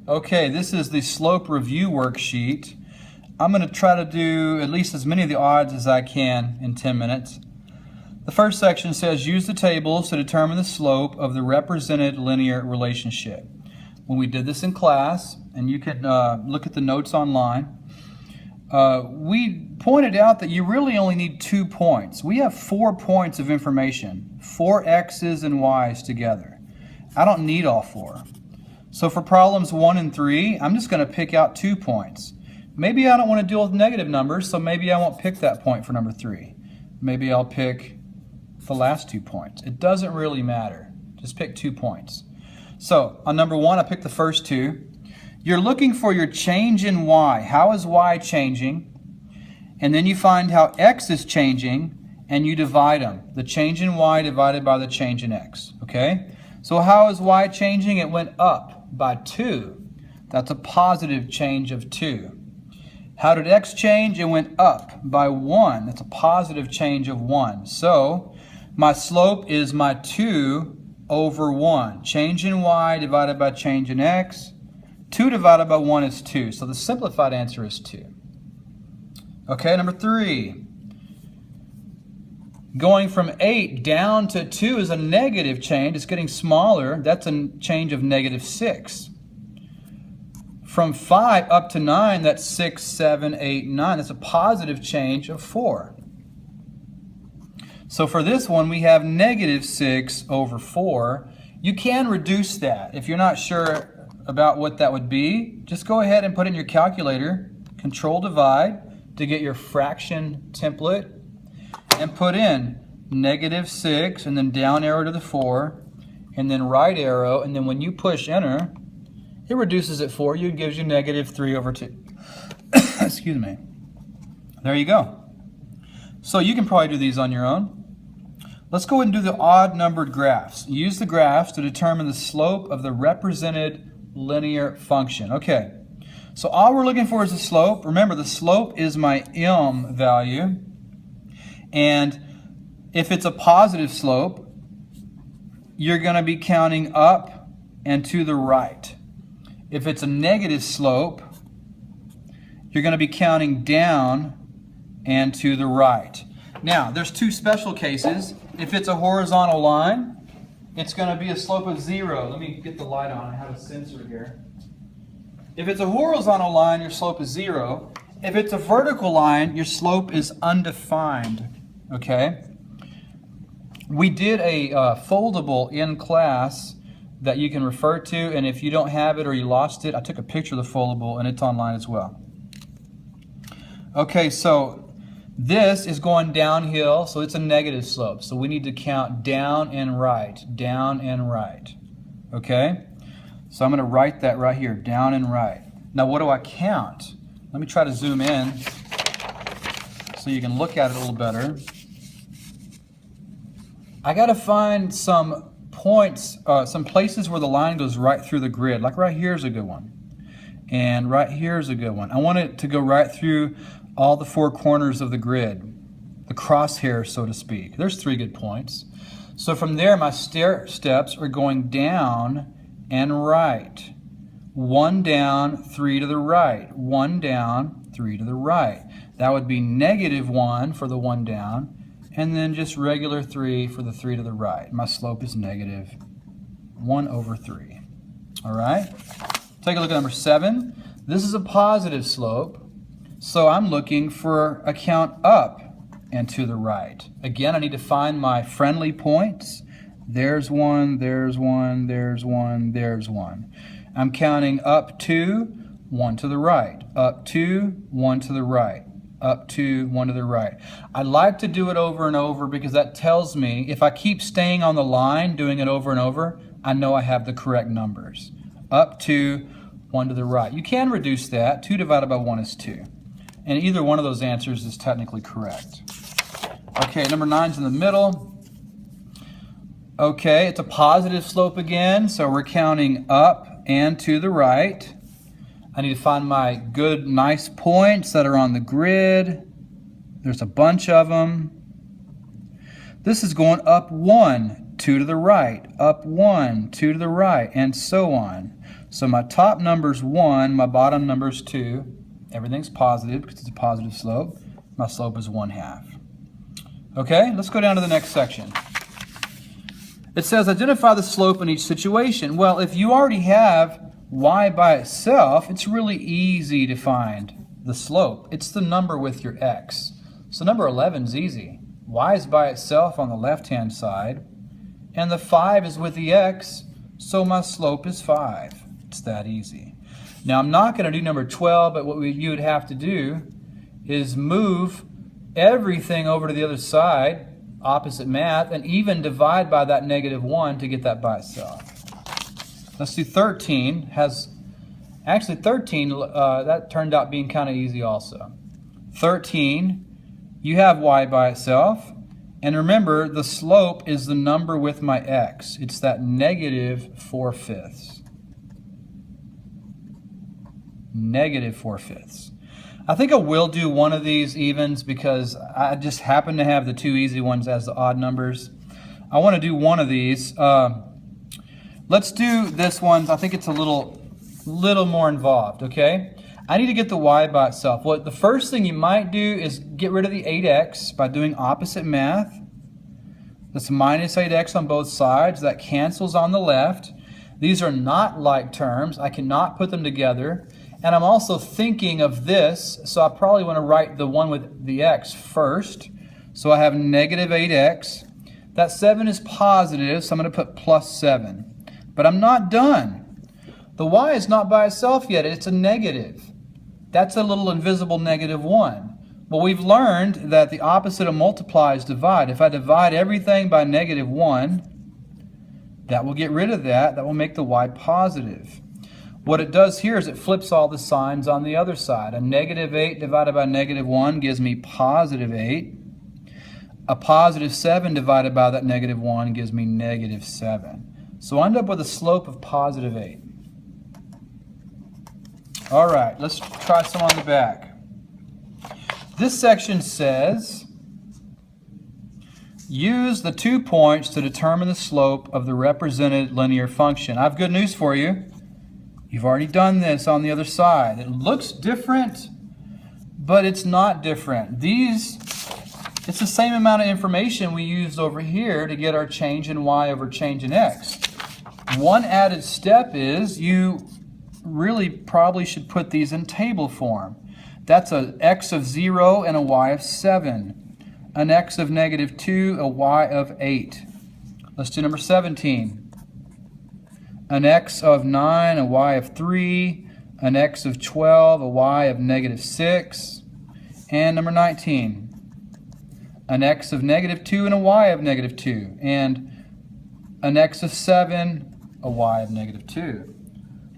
Okay, this is the slope review worksheet. I'm going to try to do at least as many of the odds as I can in 10 minutes. The first section says use the tables to determine the slope of the represented linear relationship. When we did this in class, and you can look at the notes online, we pointed out that you really only need 2 points. We have 4 points of information, 4 x's and y's together. I don't need all 4. So for problems 1 and 3, I'm just going to pick out 2 points. Maybe I don't want to deal with negative numbers, so maybe I won't pick that point for number 3. Maybe I'll pick the last 2 points. It doesn't really matter. Just pick 2 points. So on number 1, I picked the first 2. You're looking for your change in y. How is y changing? And then you find how x is changing, and you divide them. The change in y divided by the change in x. Okay? So how is y changing? It went up by 2. That's a positive change of 2. How did x change? It went up by 1. That's a positive change of 1. So my slope is my 2 over 1. Change in y divided by change in x. 2 divided by 1 is 2. So the simplified answer is 2. Okay, number 3. Going from 8 down to 2 is a negative change. It's getting smaller. That's a change of negative 6. From 5 up to 9, that's 6, 7, 8, 9. That's a positive change of 4. So for this one, we have negative 6 over 4. You can reduce that. If you're not sure about what that would be, just go ahead and put in your calculator, Control Divide, to get your fraction template, and put in negative 6, and then down arrow to the 4, and then right arrow, and then when you push enter, it reduces it for you and gives you negative 3 over 2. Excuse me. There you go. So you can probably do these on your own. Let's go ahead and do the odd numbered graphs. Use the graphs to determine the slope of the represented linear function. Okay, so all we're looking for is the slope. Remember, the slope is my m value. And if it's a positive slope, you're going to be counting up and to the right. If it's a negative slope, you're going to be counting down and to the right. Now, there's 2 special cases. If it's a horizontal line, it's going to be a slope of 0. Let me get the light on. I have a sensor here. If it's a horizontal line, your slope is 0. If it's a vertical line, your slope is undefined. Okay? We did a foldable in class that you can refer to, and if you don't have it or you lost it, I took a picture of the foldable and it's online as well. Okay, so this is going downhill, so it's a negative slope. So we need to count down and right, down and right. Okay? So I'm going to write that right here, down and right. Now what do I count? Let me try to zoom in so you can look at it a little better. I got to find some points, some places where the line goes right through the grid. Like right here is a good one. And right here is a good one. I want it to go right through all the 4 corners of the grid. The crosshair, so to speak. There's 3 good points. So from there, my stair steps are going down and right. 1 down, 3 to the right. 1 down, 3 to the right. That would be negative 1 for the 1 down. And then just regular 3 for the 3 to the right. My slope is negative 1 over 3. All right? Take a look at number 7. This is a positive slope, so I'm looking for a count up and to the right. Again, I need to find my friendly points. There's 1, there's 1, there's 1, there's 1. I'm counting up 2, 1 to the right. Up 2, 1 to the right. Up 2, 1 to the right. I like to do it over and over because that tells me if I keep staying on the line, doing it over and over, I know I have the correct numbers. Up 2, 1 to the right. You can reduce that. 2 divided by 1 is 2. And either one of those answers is technically correct. Okay, number 9's in the middle. Okay, it's a positive slope again, so we're counting up and to the right. I need to find my good, nice points that are on the grid. There's a bunch of them. This is going up 1 2 to the right, up 1, 2 to the right, and so on. So my top number's 1, my bottom number's 2. Everything's positive because it's a positive slope. My slope is 1/2. Okay, let's go down to the next section. It says identify the slope in each situation. Well, if you already have y by itself, it's really easy to find the slope. It's the number with your x. So number 11 is easy. Y is by itself on the left-hand side, and the 5 is with the x, so my slope is 5. It's that easy. Now I'm not going to do number 12, but what you would have to do is move everything over to the other side, opposite math, and even divide by that -1 to get that by itself. Let's do 13. Actually 13, that turned out being kind of easy also. 13, you have y by itself, and remember the slope is the number with my x. It's that -4/5. -4/5. I think I will do one of these evens because I just happen to have the two easy ones as the odd numbers. I want to do one of these. Let's do this one. I think it's a little more involved, okay? I need to get the y by itself. Well, the first thing you might do is get rid of the 8x by doing opposite math. That's minus 8x on both sides. That cancels on the left. These are not like terms. I cannot put them together. And I'm also thinking of this, so I probably want to write the one with the x first. So I have -8x. That 7 is positive, so I'm going to put +7. But I'm not done. The y is not by itself yet. It's a negative. That's a little invisible -1. Well, we've learned that the opposite of multiply is divide. If I divide everything by -1, that will get rid of that. That will make the y positive. What it does here is it flips all the signs on the other side. A -8 divided by -1 gives me +8. A +7 divided by that -1 gives me -7. So I end up with a slope of +8. All right, let's try some on the back. This section says, use the 2 points to determine the slope of the represented linear function. I have good news for you. You've already done this on the other side. It looks different, but it's not different. It's the same amount of information we used over here to get our change in y over change in x. One added step is you really probably should put these in table form. That's an x of 0 and a y of 7. An x of -2, a y of 8. Let's do number 17. An x of 9, a y of 3. An x of 12, a y of -6. And number 19. An x of -2 and a y of -2. And an x of 7, a y of -2.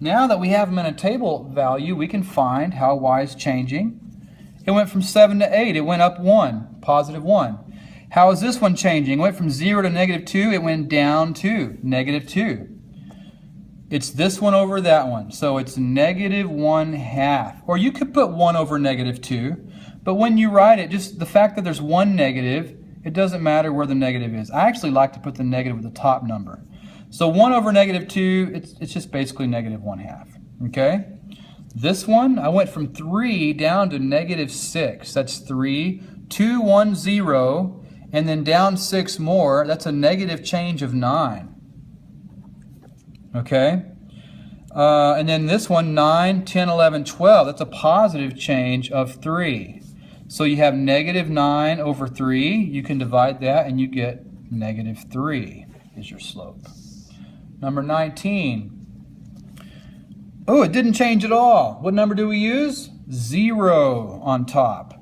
Now that we have them in a table value, we can find how y is changing. It went from 7 to 8. It went up 1, +1. How is this one changing? It went from 0 to -2. It went down to -2. It's this one over that one. So it's -1/2. Or you could put 1 over -2. But when you write it, just the fact that there's one negative, it doesn't matter where the negative is. I actually like to put the negative with the top number. So 1 over -2, it's just basically -1/2. Okay? This one, I went from 3 down to -6. That's 3, 2, 1, 0, and then down 6 more. That's a negative change of 9. Okay? And then this one, 9, 10, 11, 12. That's a positive change of 3. So you have -9 over 3. You can divide that and you get -3 is your slope. Number 19. Oh, it didn't change at all. What number do we use? 0 on top.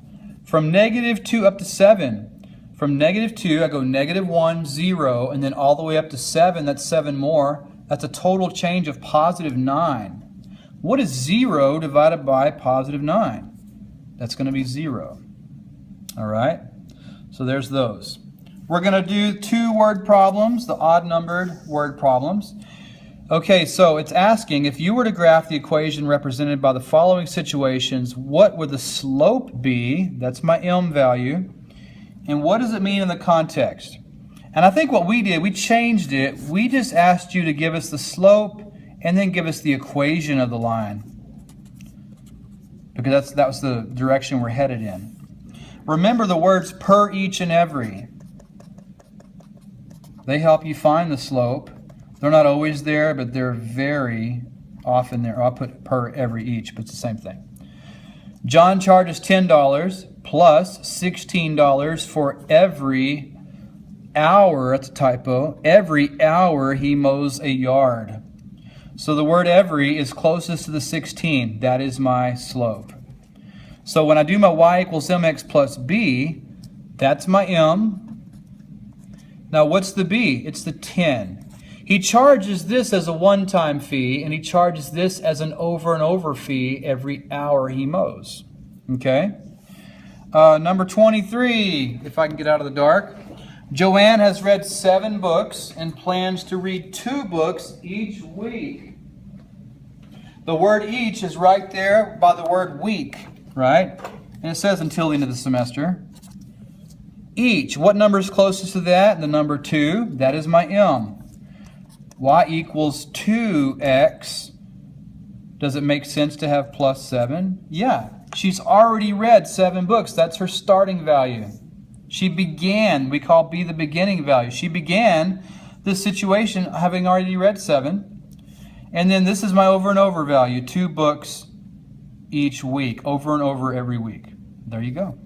From -2 up to 7. From -2, I go -1, 0, and then all the way up to 7. That's 7 more. That's a total change of +9. What is 0 divided by +9? That's going to be 0. All right? So there's those. We're going to do 2 word problems, the odd numbered word problems. Okay, so it's asking, if you were to graph the equation represented by the following situations, what would the slope be? That's my m value. And what does it mean in the context? And I think what we did, we changed it. We just asked you to give us the slope and then give us the equation of the line, because that was the direction we're headed in. Remember the words per, each, and every. They help you find the slope. They're not always there, but they're very often there. I'll put per, every, each, but it's the same thing. John charges $10 plus $16 for every hour. That's a typo. Every hour he mows a yard. So the word every is closest to the 16. That is my slope. So when I do my y equals mx plus b, that's my m. Now what's the b? It's the 10. He charges this as a one-time fee, and he charges this as an over and over fee every hour he mows. Okay? Number 23, if I can get out of the dark. Joanne has read 7 books and plans to read 2 books each week. The word each is right there by the word week, right? And it says until the end of the semester. Each, what number is closest to that? The number 2, that is my m. Y equals 2x. Does it make sense to have plus 7? Yeah, she's already read 7 books. That's her starting value. She began, we call B the beginning value. She began this situation having already read 7. And then this is my over and over value, 2 books each week, over and over every week. There you go.